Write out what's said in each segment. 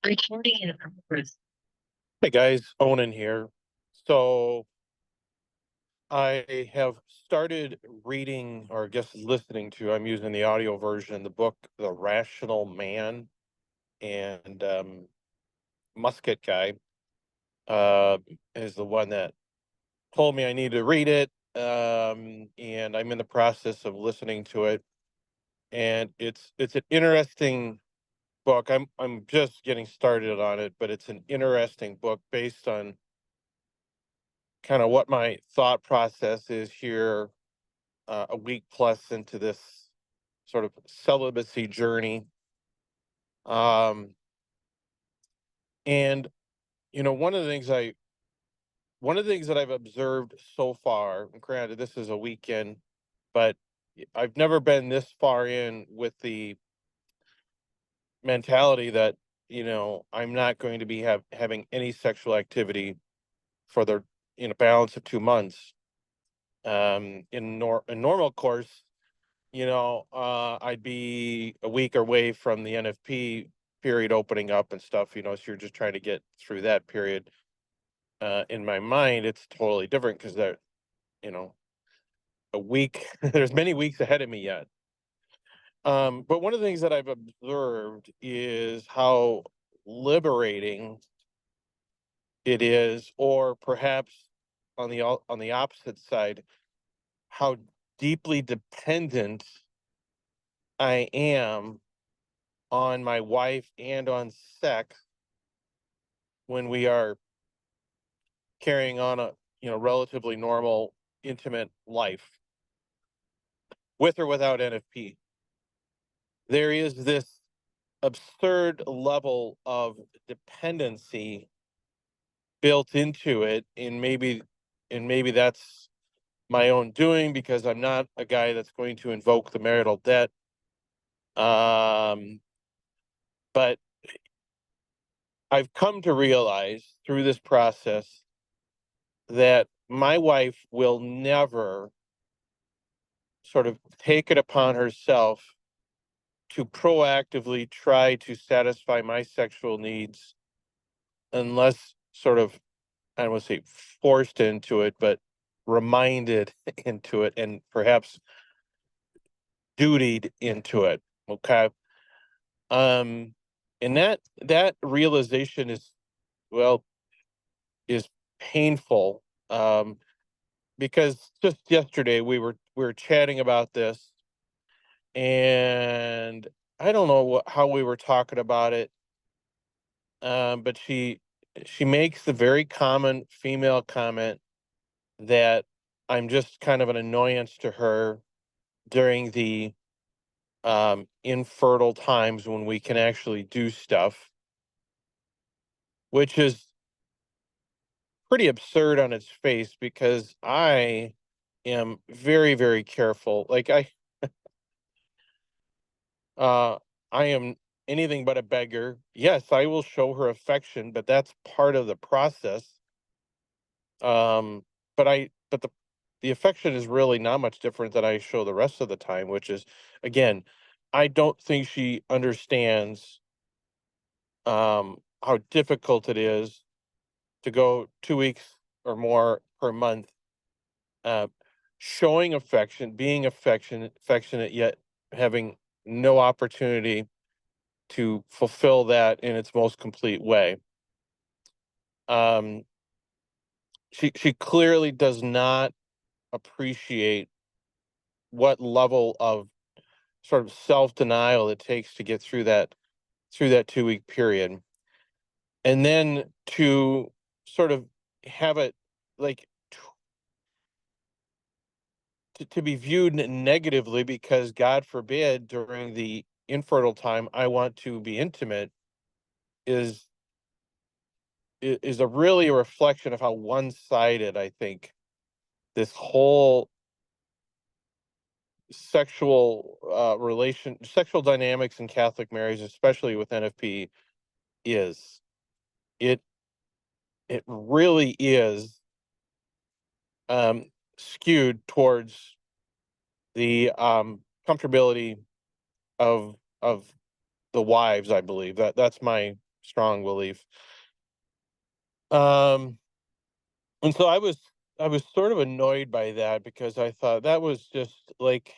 Recording in progress. Hey guys, Onan here. So I have started reading, or I guess listening to, I'm using the audio version, the book The Rational Man, and Musket guy uh, is the one that told me I need to read it. And I'm in the process of listening to it. And it's an interesting book. I'm just getting started on it, but it's an interesting book based on kind of what my thought process is here a week plus into this sort of celibacy journey. Um, and one of the things that I've observed so far, and granted this is a weekend, but I've never been this far in with the mentality that I'm not going to be having any sexual activity for the balance of 2 months. In normal course, I'd be a week away from the NFP period opening up and stuff, so you're just trying to get through that period. In my mind, it's totally different because you know, a week, there's many weeks ahead of me yet. But one of the things that I've observed is how liberating it is, or perhaps on the opposite side, how deeply dependent I am on my wife and on sex when we are carrying on a relatively normal intimate life with or without NFP. There is this absurd level of dependency built into it, and maybe that's my own doing because I'm not a guy that's going to invoke the marital debt. um but I've come to realize through this process that my wife will never sort of take it upon herself to proactively try to satisfy my sexual needs unless sort of, I don't want to say forced into it, but reminded into it and perhaps dutied into it. Okay. Um, and that realization well, is painful. Because just yesterday we were chatting about this, and I don't know how we were talking about it, but she makes the very common female comment that I'm just kind of an annoyance to her during the infertile times when we can actually do stuff, which is pretty absurd on its face because I am very, very careful. Like uh, I am anything but a beggar. Yes, I will show her affection, but that's part of the process. Um, but the affection is really not much different than I show the rest of the time, which is, again, I don't think she understands how difficult it is to go 2 weeks or more per month, uh, showing affection, being affectionate, yet having no opportunity to fulfill that in its most complete way. Um, she clearly does not appreciate what level of sort of self denial it takes to get through that 2 week period, and then to sort of have it like to be viewed negatively because God forbid during the infertile time I want to be intimate is is a really a reflection of how one-sided I think this whole sexual dynamics in Catholic marriage, especially with NFP, is. It it really is um, skewed towards the comfortability of the wives. I believe that's my strong belief. Um, and so I was sort of annoyed by that because I thought that was just like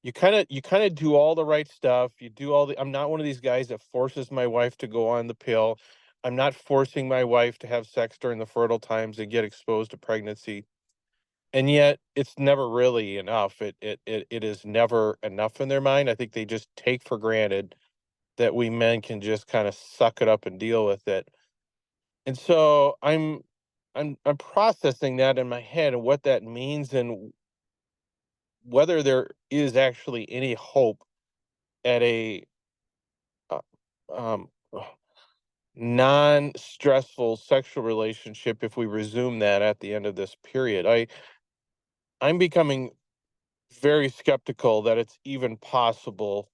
you kind of do all the right stuff. You do all the I'm not one of these guys that forces my wife to go on the pill. I'm not forcing my wife to have sex during the fertile times and get exposed to pregnancy. And yet it's never really enough. It is never enough in their mind. I think they just take for granted that we men can just kind of suck it up and deal with it. And so I'm processing that in my head and what that means and whether there is actually any hope at a uh, um, non-stressful sexual relationship if we resume that at the end of this period. I'm becoming very skeptical that it's even possible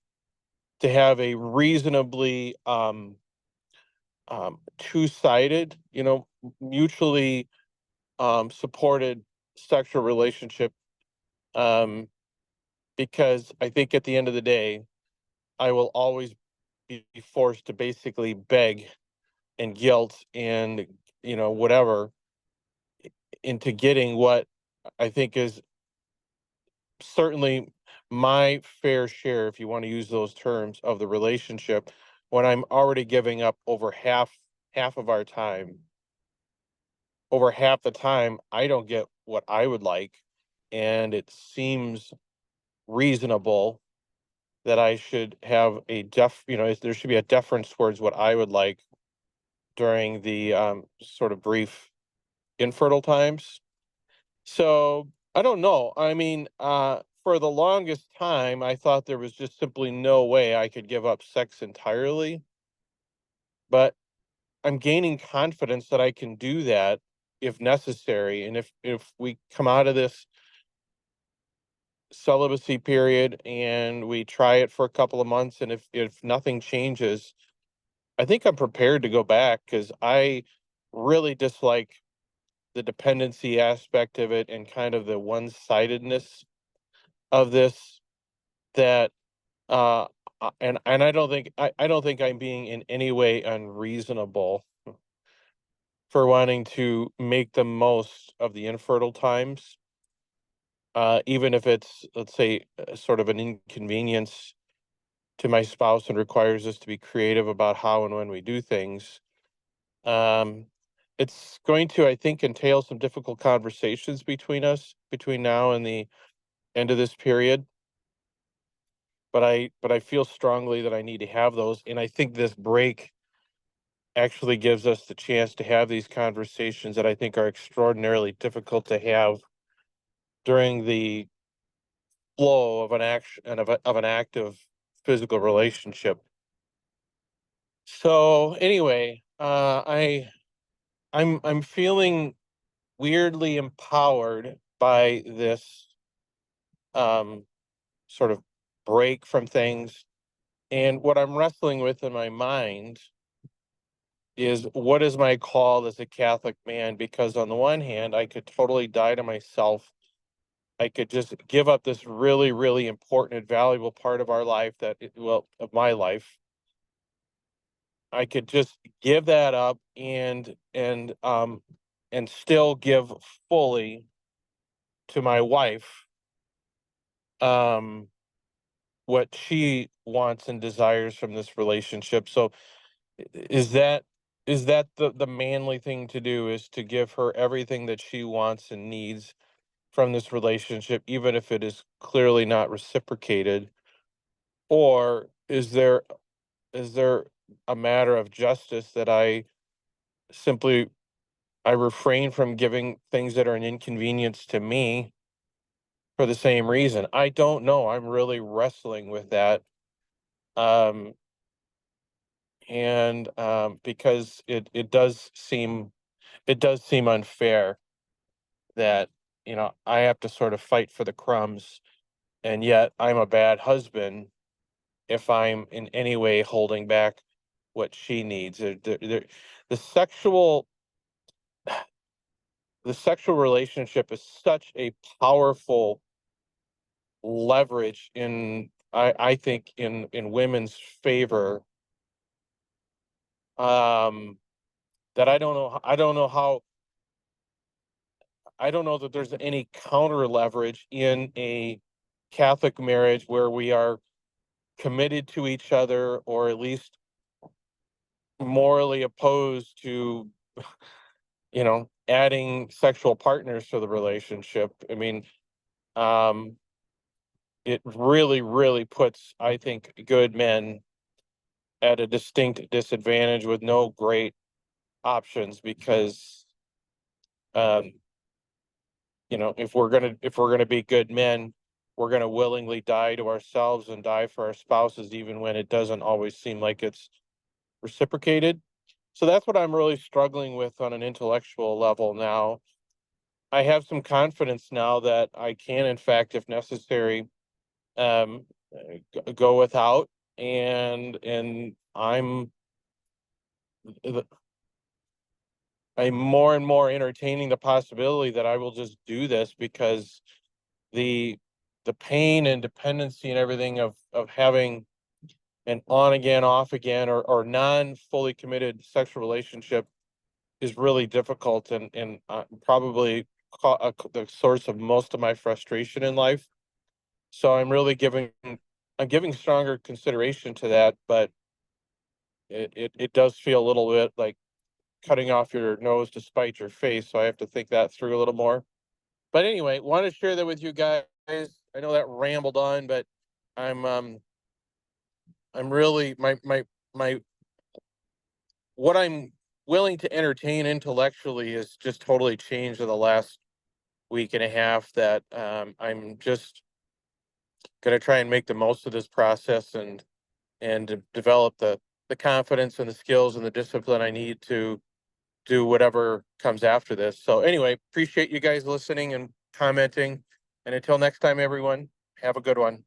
to have a reasonably two-sided, mutually supported sexual relationship. Um, because I think at the end of the day, I will always be forced to basically beg and guilt and whatever into getting what I think is certainly my fair share, if you want to use those terms, of the relationship when I'm already giving up over half of our time. Over half the time, I don't get what I would like, and it seems reasonable that I should have there should be a deference towards what I would like during the sort of brief infertile times. So I don't know. I mean, for the longest time, I thought there was just simply no way I could give up sex entirely. But I'm gaining confidence that I can do that if necessary. And if we come out of this celibacy period and we try it for a couple of months, and if nothing changes, I think I'm prepared to go back because I really dislike the dependency aspect of it and kind of the one-sidedness of this that and I don't think I'm being in any way unreasonable for wanting to make the most of the infertile times, even if it's, let's say, sort of an inconvenience to my spouse and requires us to be creative about how and when we do things. Um, it's going to, I think, entail some difficult conversations between us between now and the end of this period. But I feel strongly that I need to have those, and I think this break actually gives us the chance to have these conversations that I think are extraordinarily difficult to have during the flow of an action and of an active physical relationship. So anyway, I'm feeling weirdly empowered by this um, sort of break from things. And what I'm wrestling with in my mind is what is my call as a Catholic man? Because on the one hand, I could totally die to myself. I could just give up this really, really important and valuable part of our life well, of my life. I could just give that up and still give fully to my wife um what she wants and desires from this relationship. So is that the manly thing to do, is to give her everything that she wants and needs from this relationship, even if it is clearly not reciprocated? Or is there a matter of justice that simply I refrain from giving things that are an inconvenience to me for the same reason? I don't know. I'm really wrestling with that. Um, and because it does seem unfair that I have to sort of fight for the crumbs, and yet I'm a bad husband if I'm in any way holding back what she needs. The sexual the sexual relationship is such a powerful leverage I think in women's favor that I don't know that there's any counter leverage in a Catholic marriage where we are committed to each other, or at least morally opposed to, adding sexual partners to the relationship. I mean, um, it really, really puts, I think, good men at a distinct disadvantage with no great options, because, um, if we're gonna be good men, we're gonna willingly die to ourselves and die for our spouses, even when it doesn't always seem like it's reciprocated. So that's what I'm really struggling with on an intellectual level now. I have some confidence now that I can, in fact, if necessary, go without, and I'm more and more entertaining the possibility that I will just do this, because the the pain and dependency and everything of having an on again, off again, or non fully committed sexual relationship is really difficult, and probably the source of most of my frustration in life. So I'm giving stronger consideration to that, but it does feel a little bit like cutting off your nose to spite your face. So I have to think that through a little more. But anyway, want to share that with you guys. I know that rambled on, but I'm um I'm really my what I'm willing to entertain intellectually has just totally changed in the last week and a half. That I'm just going to try and make the most of this process, and to develop the confidence and the skills and the discipline I need to do whatever comes after this. So anyway, appreciate you guys listening and commenting. And until next time, everyone, have a good one.